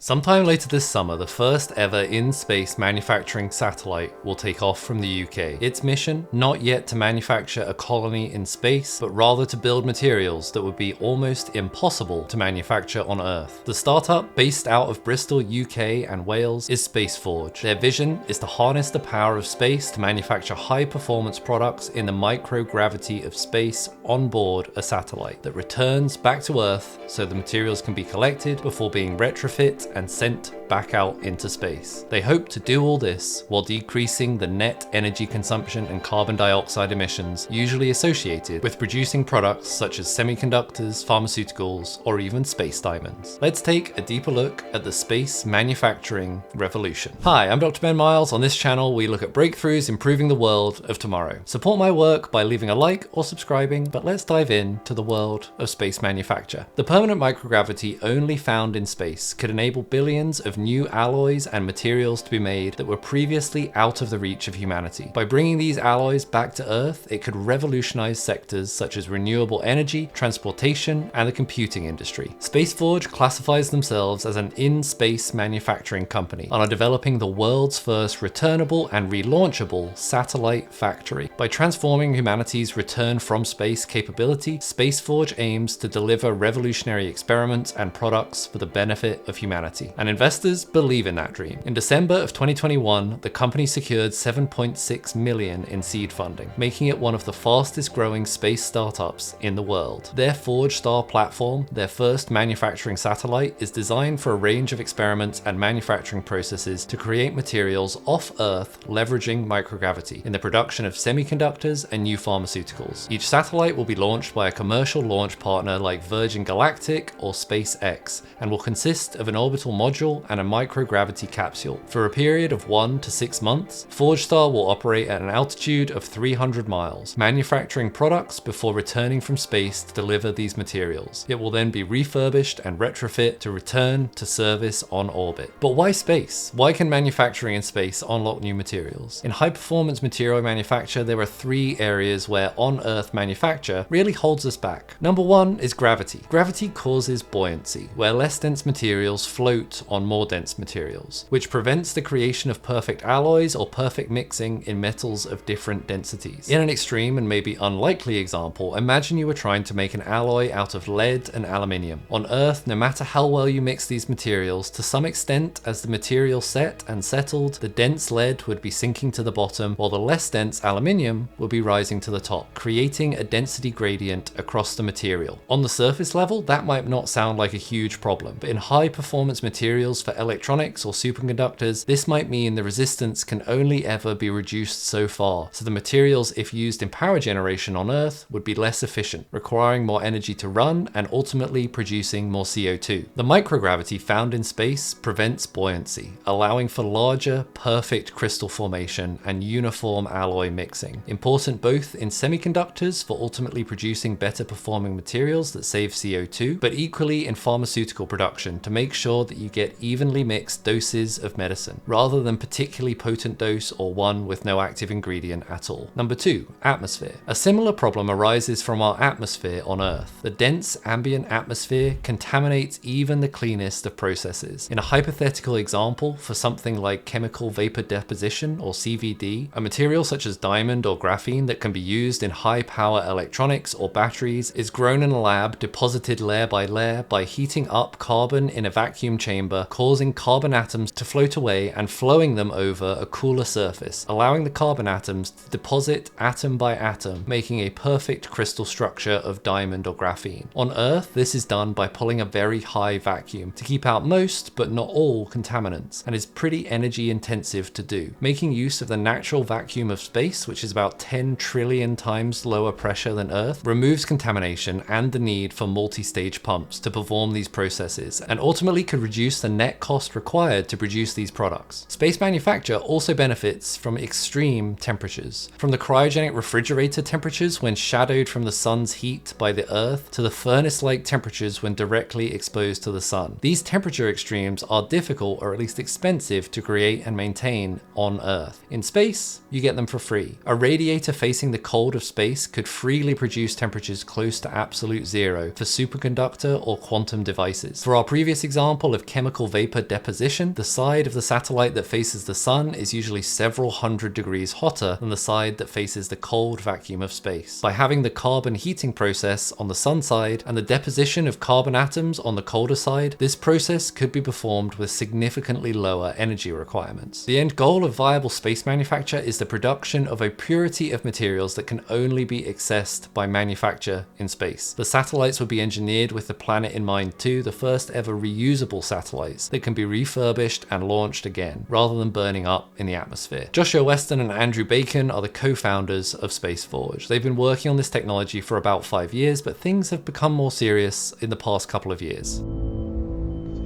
Sometime later this summer, the first ever in-space manufacturing satellite will take off from the UK. Its mission, not yet to manufacture a colony in space, but rather to build materials that would be almost impossible to manufacture on Earth. The startup, based out of Bristol, UK and Wales, is SpaceForge. Their vision is to harness the power of space to manufacture high-performance products in the microgravity of space on board a satellite that returns back to Earth so the materials can be collected before being retrofit and sent back out into space. They hope to do all this while decreasing the net energy consumption and carbon dioxide emissions usually associated with producing products such as semiconductors, pharmaceuticals, or even space diamonds. Let's take a deeper look at the space manufacturing revolution. Hi, I'm Dr. Ben Miles. On this channel, we look at breakthroughs improving the world of tomorrow. Support my work by leaving a like or subscribing, but let's dive into the world of space manufacture. The permanent microgravity only found in space could enable billions of new alloys and materials to be made that were previously out of the reach of humanity. By bringing these alloys back to Earth, it could revolutionize sectors such as renewable energy, transportation, and the computing industry. SpaceForge classifies themselves as an in-space manufacturing company and are developing the world's first returnable and relaunchable satellite factory. By transforming humanity's return from space capability, SpaceForge aims to deliver revolutionary experiments and products for the benefit of humanity. And investors believe in that dream. In December of 2021, the company secured $7.6 million in seed funding, making it one of the fastest growing space startups in the world. Their ForgeStar platform, their first manufacturing satellite, is designed for a range of experiments and manufacturing processes to create materials off Earth leveraging microgravity in the production of semiconductors and new pharmaceuticals. Each satellite will be launched by a commercial launch partner like Virgin Galactic or SpaceX and will consist of an orbital module and a microgravity capsule. For a period of 1 to 6 months, ForgeStar will operate at an altitude of 300 miles, manufacturing products before returning from space to deliver these materials. It will then be refurbished and retrofit to return to service on orbit. But why space? Why can manufacturing in space unlock new materials? In high-performance material manufacture, there are 3 areas where on-Earth manufacture really holds us back. Number 1 is gravity. Gravity causes buoyancy, where less dense materials float on more dense materials, which prevents the creation of perfect alloys or perfect mixing in metals of different densities. In an extreme and maybe unlikely example, imagine you were trying to make an alloy out of lead and aluminium. On Earth, no matter how well you mix these materials, to some extent, as the material set and settled, the dense lead would be sinking to the bottom, while the less dense aluminium would be rising to the top, creating a density gradient across the material. On the surface level, that might not sound like a huge problem, but in high performance materials for electronics or superconductors, this might mean the resistance can only ever be reduced so far, so the materials, if used in power generation on Earth, would be less efficient, requiring more energy to run and ultimately producing more CO2. The microgravity found in space prevents buoyancy, allowing for larger, perfect crystal formation and uniform alloy mixing, important both in semiconductors for ultimately producing better performing materials that save CO2, but equally in pharmaceutical production to make sure that you get evenly mixed doses of medicine, rather than particularly potent dose or one with no active ingredient at all. Number 2, atmosphere. A similar problem arises from our atmosphere on Earth. The dense ambient atmosphere contaminates even the cleanest of processes. In a hypothetical example, for something like chemical vapor deposition or CVD, a material such as diamond or graphene that can be used in high power electronics or batteries is grown in a lab, deposited layer by layer by heating up carbon in a vacuum chamber, causing carbon atoms to float away and flowing them over a cooler surface, allowing the carbon atoms to deposit atom by atom, making a perfect crystal structure of diamond or graphene. On Earth, this is done by pulling a very high vacuum to keep out most, but not all, contaminants, and is pretty energy intensive to do. Making use of the natural vacuum of space, which is about 10 trillion times lower pressure than Earth, removes contamination and the need for multi-stage pumps to perform these processes, and ultimately could reduce the net cost required to produce these products. Space manufacture also benefits from extreme temperatures, from the cryogenic refrigerator temperatures when shadowed from the sun's heat by the Earth to the furnace-like temperatures when directly exposed to the sun. These temperature extremes are difficult or at least expensive to create and maintain on Earth. In space, you get them for free. A radiator facing the cold of space could freely produce temperatures close to absolute zero for superconductor or quantum devices. For our previous example of of chemical vapor deposition, the side of the satellite that faces the sun is usually several hundred degrees hotter than the side that faces the cold vacuum of space. By having the carbon heating process on the sun side and the deposition of carbon atoms on the colder side, this process could be performed with significantly lower energy requirements. The end goal of viable space manufacture is the production of a purity of materials that can only be accessed by manufacture in space. The satellites would be engineered with the planet in mind too, the first ever reusable satellites that can be refurbished and launched again, rather than burning up in the atmosphere. Joshua Weston and Andrew Bacon are the co-founders of SpaceForge. They've been working on this technology for about 5 years, but things have become more serious in the past couple of years.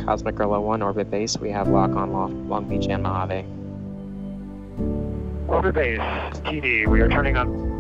Cosmic Gorilla 1 orbit base, we have lock on Long Beach and Mojave. Orbit base, TD, we are turning on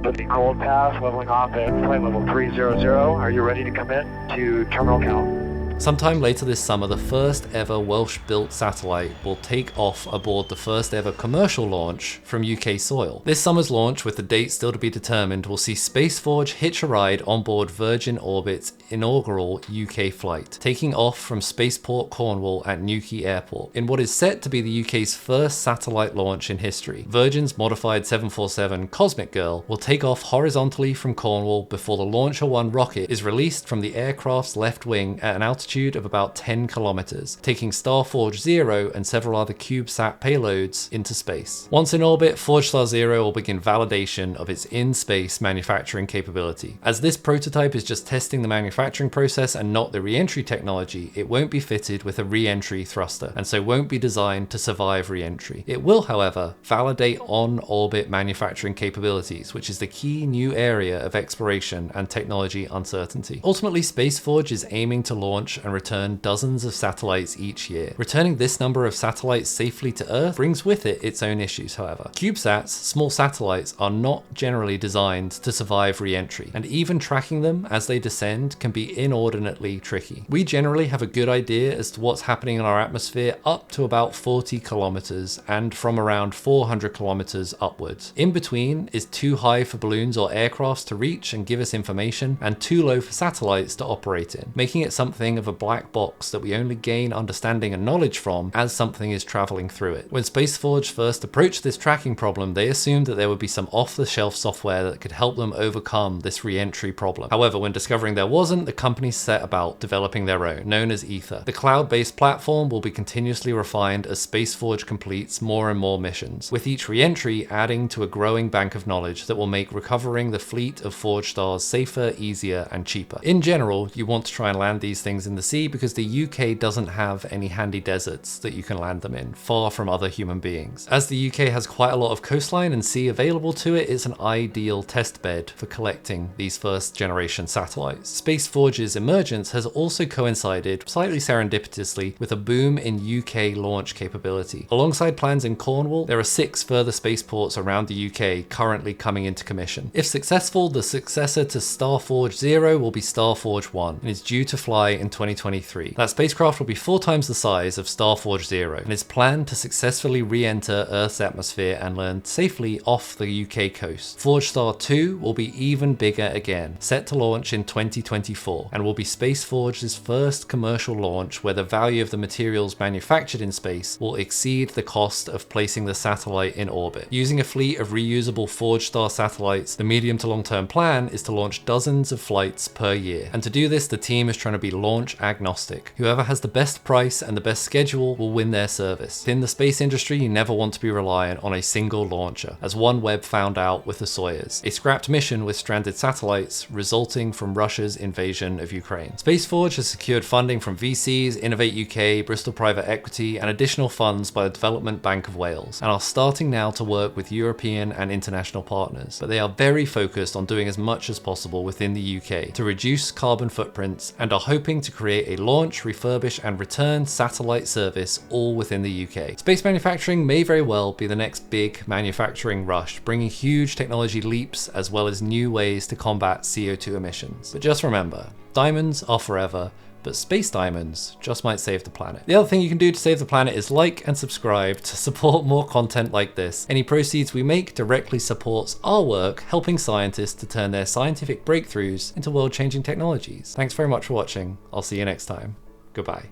the cold path, leveling off at flight level 300. Are you ready to come in to terminal count? Sometime later this summer, the first ever Welsh-built satellite will take off aboard the first ever commercial launch from UK soil. This summer's launch, with the date still to be determined, will see SpaceForge hitch a ride on board Virgin Orbit's inaugural UK flight, taking off from Spaceport Cornwall at Newquay Airport, in what is set to be the UK's first satellite launch in history. Virgin's modified 747 Cosmic Girl will take off horizontally from Cornwall before the Launcher 1 rocket is released from the aircraft's left wing at an altitude of about 10 kilometers, taking Starforge 0 and several other CubeSat payloads into space. Once in orbit, ForgeStar 0 will begin validation of its in-space manufacturing capability. As this prototype is just testing the manufacturing process and not the re-entry technology, it won't be fitted with a re-entry thruster, and so won't be designed to survive re-entry. It will, however, validate on-orbit manufacturing capabilities, which is the key new area of exploration and technology uncertainty. Ultimately, SpaceForge is aiming to launch and return dozens of satellites each year. Returning this number of satellites safely to Earth brings with it its own issues, however. CubeSats, small satellites, are not generally designed to survive re-entry, and even tracking them as they descend can be inordinately tricky. We generally have a good idea as to what's happening in our atmosphere up to about 40 kilometers and from around 400 kilometers upwards. In between is too high for balloons or aircrafts to reach and give us information, and too low for satellites to operate in, making it something of a black box that we only gain understanding and knowledge from as something is traveling through it. When SpaceForge first approached this tracking problem, they assumed that there would be some off-the-shelf software that could help them overcome this re-entry problem. However, when discovering there wasn't, the company set about developing their own, known as Ether. The cloud-based platform will be continuously refined as SpaceForge completes more and more missions, with each re-entry adding to a growing bank of knowledge that will make recovering the fleet of Forge stars safer, easier, and cheaper. In general, you want to try and land these things in the sea because the UK doesn't have any handy deserts that you can land them in, far from other human beings. As the UK has quite a lot of coastline and sea available to it, it's an ideal test bed for collecting these first generation satellites. SpaceForge's emergence has also coincided, slightly serendipitously, with a boom in UK launch capability. Alongside plans in Cornwall, there are 6 further spaceports around the UK currently coming into commission. If successful, the successor to Starforge 0 will be Starforge 1 and is due to fly in 2023. That spacecraft will be 4 times the size of Starforge 0 and is planned to successfully re-enter Earth's atmosphere and land safely off the UK coast. ForgeStar 2 will be even bigger again, set to launch in 2024, and will be SpaceForge's first commercial launch where the value of the materials manufactured in space will exceed the cost of placing the satellite in orbit. Using a fleet of reusable ForgeStar satellites, the medium to long-term plan is to launch dozens of flights per year. And to do this, the team is trying to be launch agnostic. Whoever has the best price and the best schedule will win their service. In the space industry, you never want to be reliant on a single launcher, as OneWeb found out with the Soyuz, a scrapped mission with stranded satellites resulting from Russia's invasion of Ukraine. SpaceForge has secured funding from VCs, Innovate UK, Bristol Private Equity, and additional funds by the Development Bank of Wales, and are starting now to work with European and international partners. But they are very focused on doing as much as possible within the UK to reduce carbon footprints, and are hoping to create a launch, refurbish, and return satellite service all within the UK. Space manufacturing may very well be the next big manufacturing rush, bringing huge technology leaps as well as new ways to combat CO2 emissions. But just remember, diamonds are forever, but space diamonds just might save the planet. The other thing you can do to save the planet is like and subscribe to support more content like this. Any proceeds we make directly supports our work helping scientists to turn their scientific breakthroughs into world-changing technologies. Thanks very much for watching. I'll see you next time. Goodbye.